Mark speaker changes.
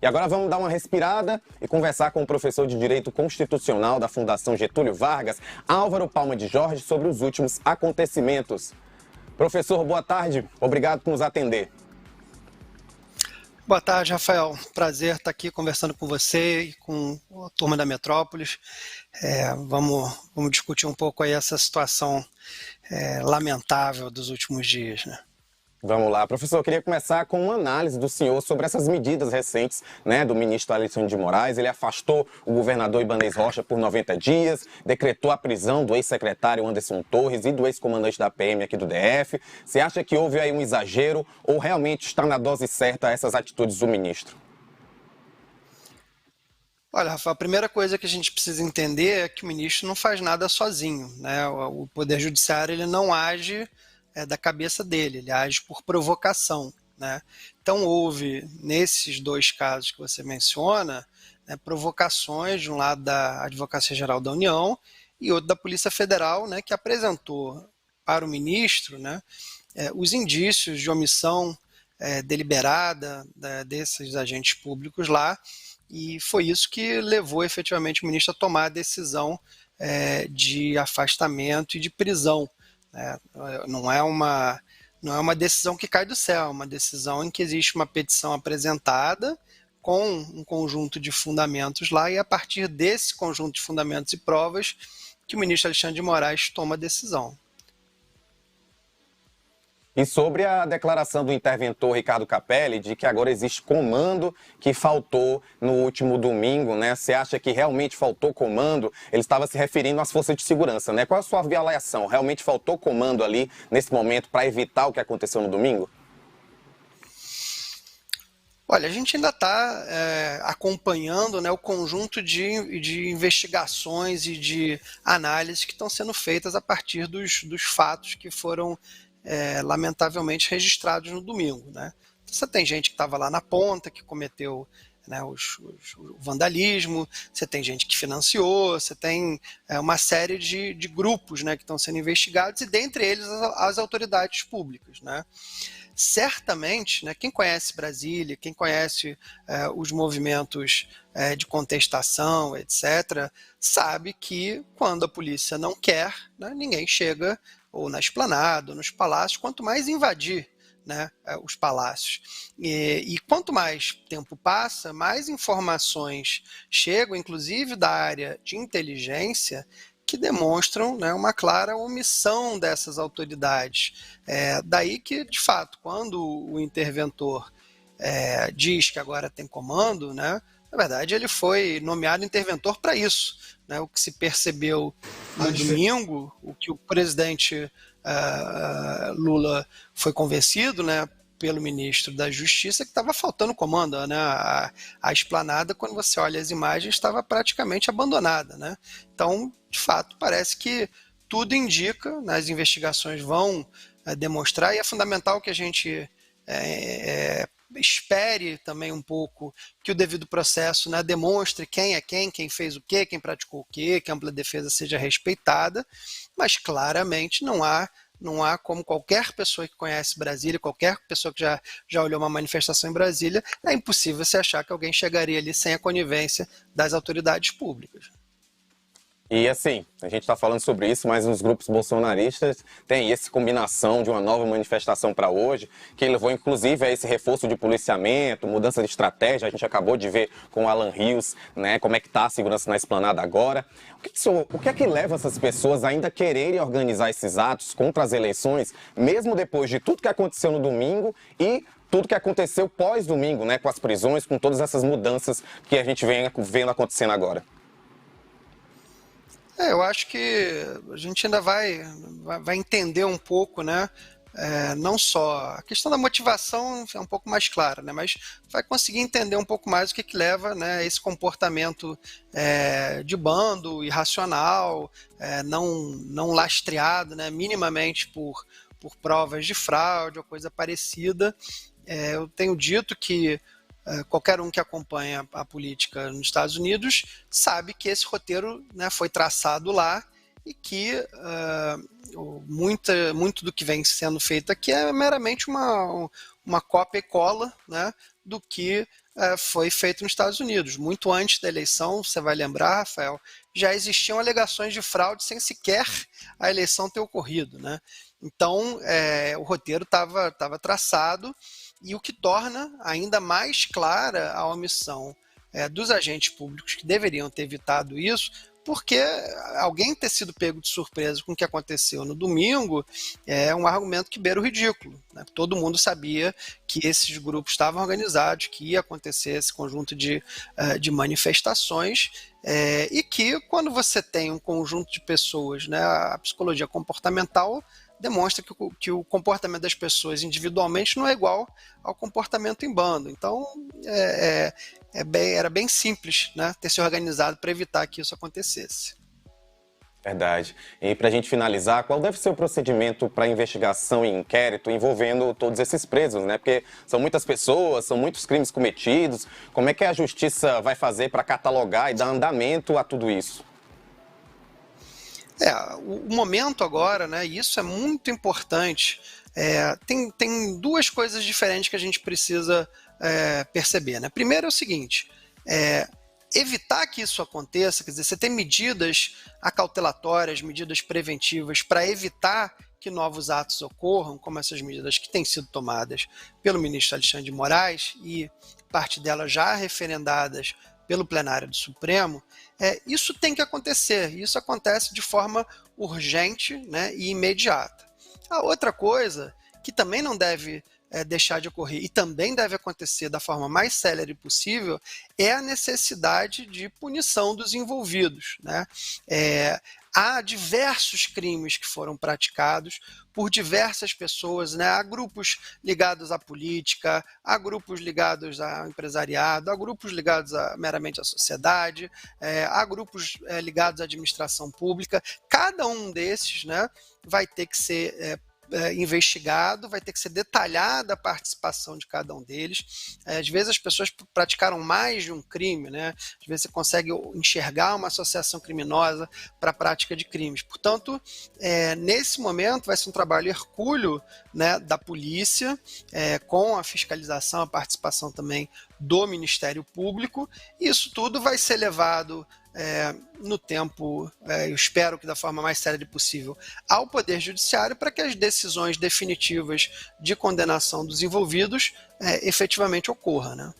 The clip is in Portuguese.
Speaker 1: E agora vamos dar uma respirada e conversar com o professor de Direito Constitucional da Fundação Getúlio Vargas, Álvaro Palma de Jorge, sobre os últimos acontecimentos. Professor, boa tarde. Obrigado por nos atender.
Speaker 2: Boa tarde, Rafael. Prazer estar aqui conversando com você e com a turma da Metrópolis. Vamos discutir um pouco aí essa situação lamentável dos últimos dias, né?
Speaker 1: Vamos lá, professor, eu queria começar com uma análise do senhor sobre essas medidas recentes, né, do ministro Alexandre de Moraes. Ele afastou o governador Ibanez Rocha por 90 dias, decretou a prisão do ex-secretário Anderson Torres e do ex-comandante da PM aqui do DF. Você acha que houve aí um exagero ou realmente está na dose certa essas atitudes do ministro?
Speaker 2: Olha, Rafael, a primeira coisa que a gente precisa entender é que o ministro não faz nada sozinho, né? O Poder Judiciário ele não age da cabeça dele, ele age por provocação, né? Então houve, nesses dois casos que você menciona, né, provocações de um lado da Advocacia Geral da União e outro da Polícia Federal, né, que apresentou para o ministro, né, os indícios de omissão deliberada desses agentes públicos lá, e foi isso que levou efetivamente o ministro a tomar a decisão de afastamento e de prisão. Não é uma decisão que cai do céu, é uma decisão em que existe uma petição apresentada com um conjunto de fundamentos lá, e a partir desse conjunto de fundamentos e provas que o ministro Alexandre de Moraes toma a decisão.
Speaker 1: E sobre a declaração do interventor Ricardo Capelli de que agora existe comando que faltou no último domingo, né? Você acha que realmente faltou comando? Ele estava se referindo às forças de segurança, né? Qual a sua avaliação? Realmente faltou comando ali nesse momento para evitar o que aconteceu no domingo?
Speaker 2: Olha, a gente ainda está acompanhando, né, o conjunto de investigações e de análises que estão sendo feitas a partir dos fatos que foram lamentavelmente registrados no domingo, né? Você tem gente que estava lá na ponta, que cometeu, né, o vandalismo, você tem gente que financiou, você tem uma série de grupos, né, que estão sendo investigados, e dentre eles as autoridades públicas, né? Certamente, né, quem conhece Brasília, quem conhece os movimentos de contestação, etc., sabe que quando a polícia não quer, né, ninguém chega ou na esplanada, ou nos palácios, quanto mais invadir, né, os palácios. E quanto mais tempo passa, mais informações chegam, inclusive da área de inteligência, que demonstram, né, uma clara omissão dessas autoridades. Daí que, de fato, quando o interventor diz que agora tem comando, né, na verdade ele foi nomeado interventor para isso, né? O que se percebeu no domingo, o que o presidente Lula foi convencido, né, pelo ministro da Justiça, que estava faltando comando, né? A esplanada, quando você olha as imagens, estava praticamente abandonada, né? Então, de fato, parece que tudo indica, né, as investigações vão demonstrar, e é fundamental que a gente espere também um pouco que o devido processo, né, demonstre quem é quem fez o quê, quem praticou o quê, que a ampla defesa seja respeitada, mas claramente não há como qualquer pessoa que conhece Brasília, qualquer pessoa que já olhou uma manifestação em Brasília, é impossível você achar que alguém chegaria ali sem a conivência das autoridades públicas.
Speaker 1: E assim, a gente está falando sobre isso, mas os grupos bolsonaristas têm essa combinação de uma nova manifestação para hoje, que levou inclusive a esse reforço de policiamento, mudança de estratégia. A gente acabou de ver com o Alan Rios, né, como é que está a segurança na esplanada agora. O que é que leva essas pessoas a ainda quererem organizar esses atos contra as eleições, mesmo depois de tudo que aconteceu no domingo e tudo que aconteceu pós-domingo, né, com as prisões, com todas essas mudanças que a gente vem vendo acontecendo agora?
Speaker 2: Eu acho que a gente ainda vai entender um pouco, né? Não só a questão da motivação é um pouco mais clara, né? Mas vai conseguir entender um pouco mais o que leva, né, esse comportamento de bando, irracional, não lastreado, né, minimamente por provas de fraude ou coisa parecida. Eu tenho dito que qualquer um que acompanha a política nos Estados Unidos sabe que esse roteiro, né, foi traçado lá e que muito do que vem sendo feito aqui é meramente uma cópia e cola, né, do que foi feito nos Estados Unidos. Muito antes da eleição, você vai lembrar, Rafael, já existiam alegações de fraude sem sequer a eleição ter ocorrido, né? Então, o roteiro estava traçado, e o que torna ainda mais clara a omissão dos agentes públicos que deveriam ter evitado isso, porque alguém ter sido pego de surpresa com o que aconteceu no domingo é um argumento que beira o ridículo, né? Todo mundo sabia que esses grupos estavam organizados, que ia acontecer esse conjunto de manifestações, e que quando você tem um conjunto de pessoas, né, a psicologia comportamental demonstra que o comportamento das pessoas individualmente não é igual ao comportamento em bando. Então, era bem simples, né, ter se organizado para evitar que isso acontecesse.
Speaker 1: Verdade. E para a gente finalizar, qual deve ser o procedimento para investigação e inquérito envolvendo todos esses presos, né? Porque são muitas pessoas, são muitos crimes cometidos. Como é que a justiça vai fazer para catalogar e dar andamento a tudo isso?
Speaker 2: O momento agora, né, e isso é muito importante, tem duas coisas diferentes que a gente precisa perceber, né? Primeiro é o seguinte, evitar que isso aconteça, quer dizer, você tem medidas acautelatórias, medidas preventivas para evitar que novos atos ocorram, como essas medidas que têm sido tomadas pelo ministro Alexandre de Moraes e parte delas já referendadas pelo plenário do Supremo. Isso tem que acontecer, isso acontece de forma urgente, né, e imediata. A outra coisa que também não deve deixar de ocorrer e também deve acontecer da forma mais célere possível é a necessidade de punição dos envolvidos, né? Há diversos crimes que foram praticados por diversas pessoas, né? Há grupos ligados à política, há grupos ligados ao empresariado, há grupos ligados meramente à sociedade, há grupos ligados à administração pública. Cada um desses, né, vai ter que ser investigado, vai ter que ser detalhada a participação de cada um deles. Às vezes as pessoas praticaram mais de um crime, né? Às vezes você consegue enxergar uma associação criminosa para a prática de crimes. Portanto, nesse momento vai ser um trabalho hercúleo, né, da polícia, com a fiscalização, a participação também do Ministério Público, e isso tudo vai ser levado no tempo, eu espero que da forma mais séria possível, ao Poder Judiciário para que as decisões definitivas de condenação dos envolvidos efetivamente ocorram, né?